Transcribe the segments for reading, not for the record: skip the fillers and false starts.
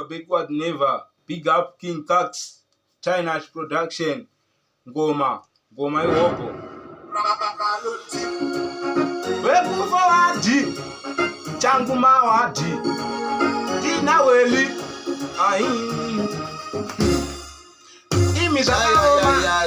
backward never. Big up King Cax, China's production. Ngoma iwoko. Wepu forward, changu mawadi. Dina weli, imi zakaoma,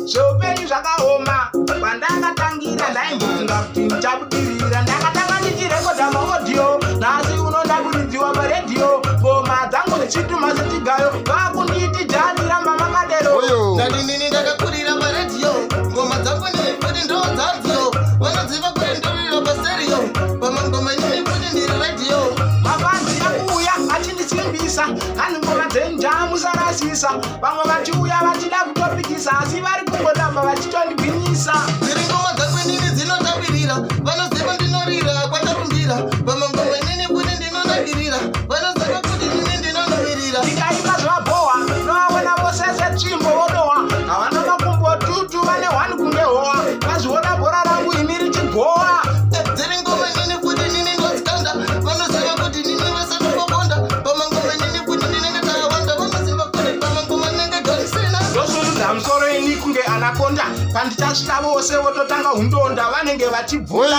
shopeni zakaoma. Bandanga tangira ndaimbunga kuti ndichabudirira. Ndakatanga ndichirekoda maaudio, nasi unonda kuridziwa paredio. Ngoma dzangu ndichituma sechigayo, vakunditi jani ramba makadero. Ndati nini ndakakurira paredio, ngoma dzangu ndikuti ndo dzanziyo. Vanoziva kuti ndorira paserio, pamangoma nini kuti ndiri radio. Mavanzi akuuya achindisimbisa, kani ngoma dzenja musarasisa. Vamwe vachiuya vachida kutopikisa, asi vari kungodamba vachitondigwinyisa. Dziri ngoma dzakwe nini dzinotapirira, vanoziva ndinorira kwatarumbira. Pamangoma nini kuti ndinonakirira, vanoziva kuti nini ndinonomirira. Ndikaimba zvabhowa, novaona vose setsvimbo vodowa. Havana makumbo tutu, vane hwani kunge hoa. Vazviona bhora rangu imi richigowa. Dziri ngoma nini kuti nini ndodzikanda, vanoziva kuti nini vasanombobonda. Pamangoma nini kuti nini ndakawanda, vanoziva kuti pamangoma nenge garisina. Ndosunudza musoro ini kunge anakonda. Pandichasvika vose vototanga hundonda. Vanenge vachibvunza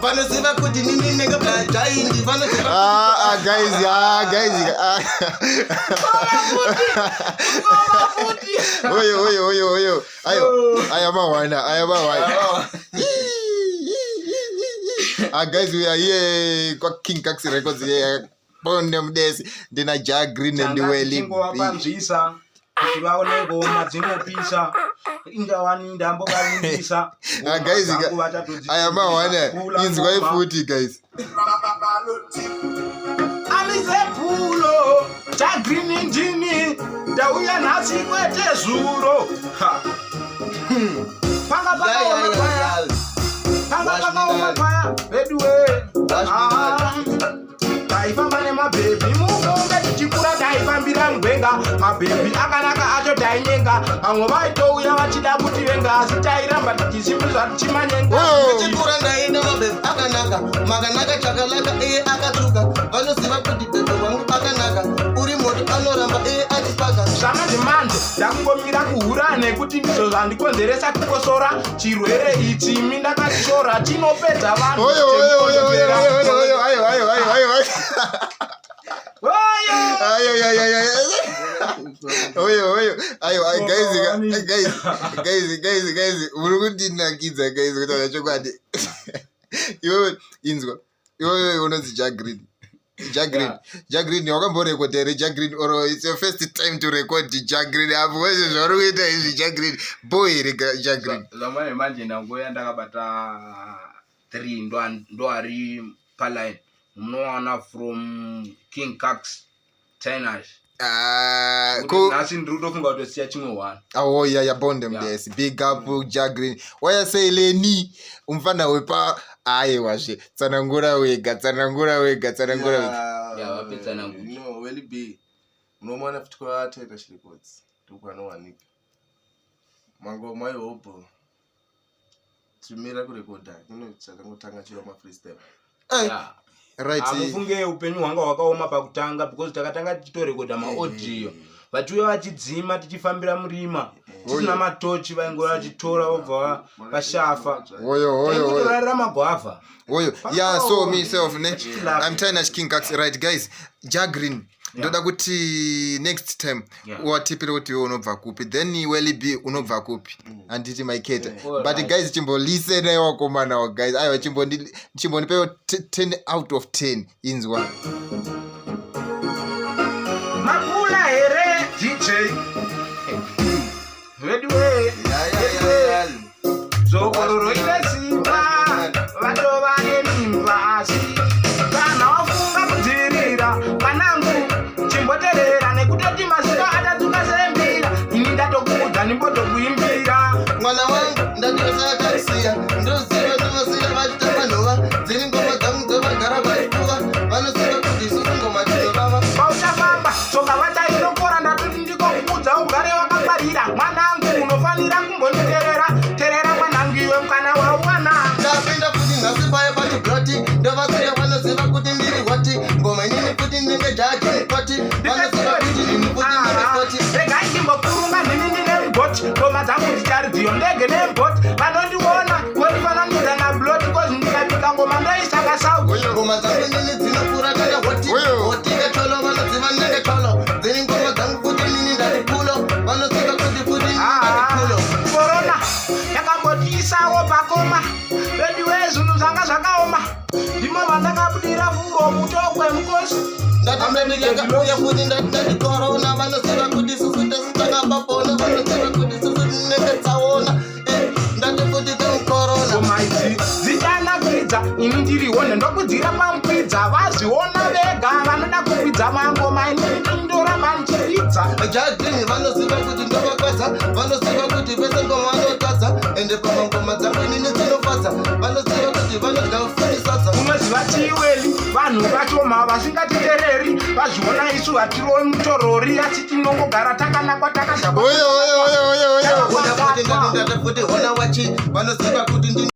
vanoziva kuti nini nenge bhajaindi. Guys, we are here kwa King Cax Records here. Bonde mdesi ndina Jagreen and Welly B. Chingowapamvisa kuti vaone ngoma dzinopisa. Ingawani ndambo kalindisa. Guys, I am a one. Inzwa ifuti guys. Amizepulo Jagreen injini ndauya nhasi kwete zuro. Panga paya bedwe. Taifamba nemabhebhi mukombe tichikura taifambira mugwenga. Mabhebhi akanaka acho tainyenga. Vamwe vaitouya vachida kuti venga, asi tairamba tichisimbisa tichimanyenga. Tichikura ndaenda mabhebhi akanaka, makanaka chakanaka iye akatsvuka. Vanoziva kuti bhebhi wangu akanaka, uri moto anoramba iye achipaka. Zvamanje ndakungomira kuhura nekuti ndizvo zvandikonzeresa kukosora. Chirwere ichi imi ndakachishora chinopedza vanhu. Guys, uri kundinakidza guys kuti chokwadi. Iwe inzwa. Iwe unonzi Jagreen wakamborekodere Jagreen, or it's your first time to record Jagreen? Hapo wewe zvauri kuita izvi Jagreen boy Jagreen. Zamani manje ndangoya ndakabata 3 ndo ari paline. Munowana from King Cax, China's. Nasi ndiri kutofunga kuti siya chimwe 1. Oh yeah, bonde mdesi. Big up Jagreen. Waya say leni umfana wepa aiwazve tsanangura wega. Ya wapedzana nguti. No, Welly B. Unomwana futi kwa China's Records. Tukwanowanika. Mangoma ihopo. Tumira kurekoda. Chakangotanga chiro ma-freestyle. Right. Amufunge upenyu hwanga hwakaoma pakutanga because takatanga tichitorekoda maaudio. Vachiuya vachidzima tichifambira murima. Tisina matochi vaingora vachitora vobva vashafa. Kutorarira magwavha. Yeah, so myself I'm China's King Cax. Right guys, Jagreen ndoda kuti next time watipire kuti wewe unobva kupi, then Welly B unobva kupi anditi maiketa. But guys, chimbo listen ayo komana wa guys. Ayo chimbo nipe 10 out of 10 inzwa. Makula here DJ. Redway. Zokororo ile simba. Vatova nemimba asi. Kana wafunga kudzirira. Kanangu chimboterera nekutoti mazita atatuka sembira. Ini ndatokuudza nimbotokuimbira. Mwana wangu ndatirosa karisiya. Ndoziva ndinosiya vachitamba nhova. Dziri ngoma dzangu dzavagara vachituva. Vanoziva kuti isusu ngoma tinovava. Pauchafamba, soka vatainokora ndatuti ndikokuudza jaji mukoti vanoziva kuti ndini kuti ndine koti regai ndimbokurunga ndini ndine mugoti ngoma dzangu dzicharidziyo ndege nemugoti vanondiona vonifananidzana na bloti kozi ndikapika ngoma ndoisaka sauti ngoma dzangu nini dzinokura kana hoti ikacholo vanoziva ndenge cholo dziri ngoma dzangu kuti nini ndari pulo vanoziva kuti kuti nini ndari pulo korona yakambotiisawo pakoma vediwe zvinhu zvanga zvakaoma ndimo vandakabudira furo mutokwe mukosi ndatamendekauya kuti ndati korona vanoziva kuti susu tesitangapapona vanoziva kuti susu ndinenge tsaona ndati kuti temukorona ngoma idzi dzichanakidza ini ndirihone ndokudzira pamukwidza vazviona vega vanoda kukwidza mangoma ini ndoramba ndichiridza jagrini vanoziva kuti ndovakwadza vanoziva kuti vese ngoma vanotadza ende pamangoma dzangu inini dzinofadza vanoziva kuti vanodya kufunisadza unoziva tiweli vanhu vachoma vasingatitereri vazviona isu hatiroi mutorori asi tinongogara takanakwa takazvaa oyo kuti hona wachi vanoziva kuti